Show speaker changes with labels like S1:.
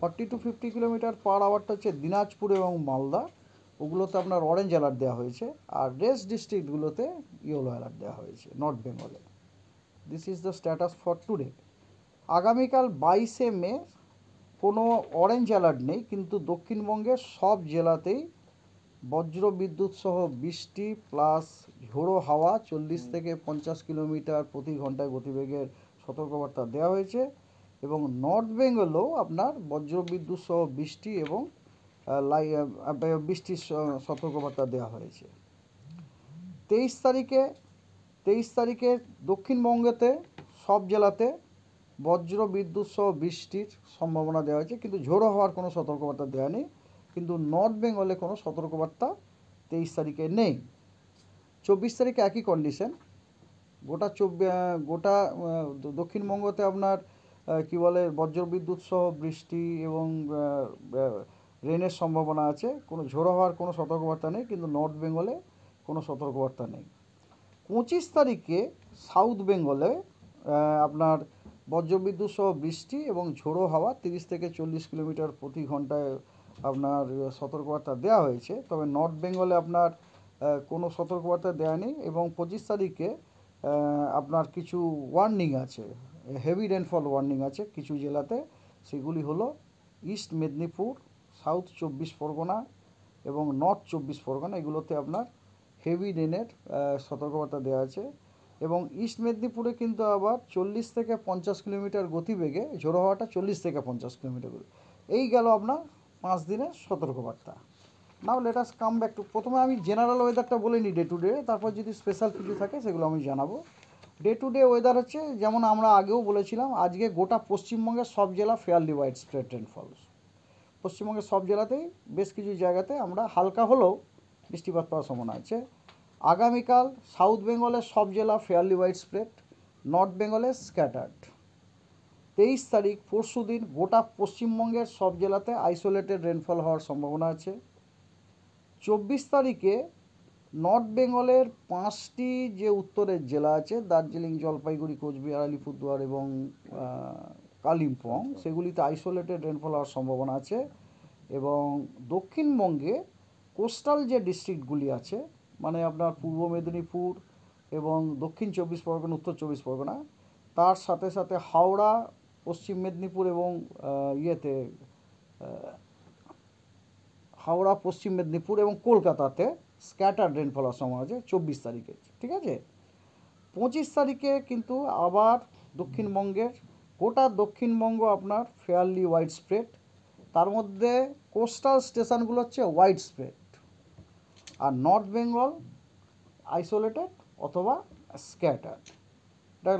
S1: 40-50 কিলোমিটার/আওয়ারটা হচ্ছে দিনাজপুর এবং মালদা, ওগুলোতে আপনার অরেঞ্জ অ্যালার্ট দেওয়া হয়েছে। আর রেস্ট ডিস্ট্রিক্টগুলোতে ইয়েলো অ্যালার্ট দেওয়া হয়েছে নর্থ বেঙ্গলে। This is the status for today. আগামীকাল 22শে মে কোনো অরেঞ্জ অ্যালার্ট নেই, কিন্তু দক্ষিণবঙ্গের সব জেলাতেই বজ্র বিদ্যুৎ সহ বৃষ্টি প্লাস ঝোড়ো হাওয়া 40 থেকে 50 কিলোমিটার/ঘন্টায় গতিবেগের সতর্কবার্তা দেওয়া হয়েছে। এবং নর্থ বেঙ্গলেও আপনার বজ্র বিদ্যুৎ সহ বৃষ্টি এবং বৃষ্টির সতর্কবার্তা দেওয়া হয়েছে। 23 তারিখে দক্ষিণবঙ্গেতে সব জেলাতে বজ্র বিদ্যুৎ সহ বৃষ্টির সম্ভাবনা দেওয়া হয়েছে, কিন্তু ঝোড়ো হওয়ার কোনো সতর্কবার্তা দেওয়া নেই। কিন্তু নর্থ বেঙ্গলে কোনো সতর্কবার্তা 23 তারিখে নেই। 24 তারিখে একই কন্ডিশন। গোটা দক্ষিণবঙ্গতে আপনার কি বলে বজ্র বিদ্যুৎ সহ বৃষ্টি এবং রেনের সম্ভাবনা আছে। কোনো ঝোড়ো হওয়ার কোনো সতর্কবার্তা নেই, কিন্তু নর্থ বেঙ্গলে কোনো সতর্কবার্তা নেই। 25 তারিখে সাউথ বেঙ্গলে আপনার বজ্রবিদ্যুৎ সহ বৃষ্টি এবং ঝোড়ো হাওয়া 30 থেকে 40 কিলোমিটার/ঘন্টায় আপনার সতর্কবার্তা দেওয়া হয়েছে। তবে নর্থ বেঙ্গলে আপনার কোনো সতর্কবার্তা দেওয়া নেই। এবং 25 তারিখে আপনার কিছু ওয়ার্নিং আছে, হেভি রেনফল ওয়ার্নিং আছে কিছু জেলাতে। সেগুলি হলো ইস্ট মেদিনীপুর, সাউথ 24 পরগনা এবং নর্থ 24 পরগনা। এগুলোতে আপনার হেভি রেনের সতর্কবার্তা দেওয়া আছে। এবং ইস্ট মেদিনীপুরে কিন্তু আবার 40 থেকে 50 কিলোমিটার গতিবেগে ঝোড়ো হওয়াটা 40 থেকে 50 কিলোমিটার। এই গেল আপনার 5 দিনের সতর্কবার্তা। Now let us come back to, প্রথমে আমি জেনারেল ওয়েদারটা বলে নিই ডে টু ডে, তারপর যদি স্পেশাল কিছু থাকে সেগুলো আমি জানাবো। ডে টু ডে ওয়েদার হচ্ছে যেমন আমরা আগেও বলেছিলাম, আজকে গোটা পশ্চিমবঙ্গের সব জেলা ফেয়ারলি ওয়াইড স্প্রেড রেনফল। পশ্চিমবঙ্গের সব জেলাতেই বেশ কিছু জায়গাতে আমরা হালকা হলেও বৃষ্টিপাত পাওয়ার সম্ভাবনা আছে। আগামীকাল সাউথ বেঙ্গলের সব জেলা ফেয়ারলি ওয়াইড স্প্রেড, নর্থ বেঙ্গলে স্ক্যাটার্ড। 23 তারিখ পরশু দিন গোটা পশ্চিমবঙ্গের সব জেলাতে আইসোলেটেড রেনফল হওয়ার সম্ভাবনা আছে। 24 তারিখে নর্থ বেঙ্গলের 5টি যে উত্তরের জেলা আছে, দার্জিলিং, জলপাইগুড়ি, কোচবিহার, আলিপুরদুয়ার এবং কালিম্পং, সেগুলিতে আইসোলেটেড রেনফল হওয়ার সম্ভাবনা আছে। এবং দক্ষিণবঙ্গে কোস্টাল যে ডিস্ট্রিক্টগুলি আছে, মানে আপনার পূর্ব মেদিনীপুর এবং দক্ষিণ 24 পরগনা, উত্তর 24 পরগনা, তার সাথে সাথে হাওড়া, পশ্চিম মেদিনীপুর এবং হাওড়া, পশ্চিম মেদিনীপুর এবং কলকাতাতে স্ক্যাটার্ড রেনফল হওয়ার সম্ভাবনা আছে 24 তারিখে। ঠিক আছে। 25 তারিখে কিন্তু আবার গোটা দক্ষিণবঙ্গ আপনার ফেয়ারলি ওয়াইড স্প্রেড। তার মধ্যে কোস্টাল স্টেশনগুলো হচ্ছে ওয়াইড স্প্রেড, আর নর্থ বেঙ্গল আইসোলেটেড অথবা স্ক্যাটার্ড। এটা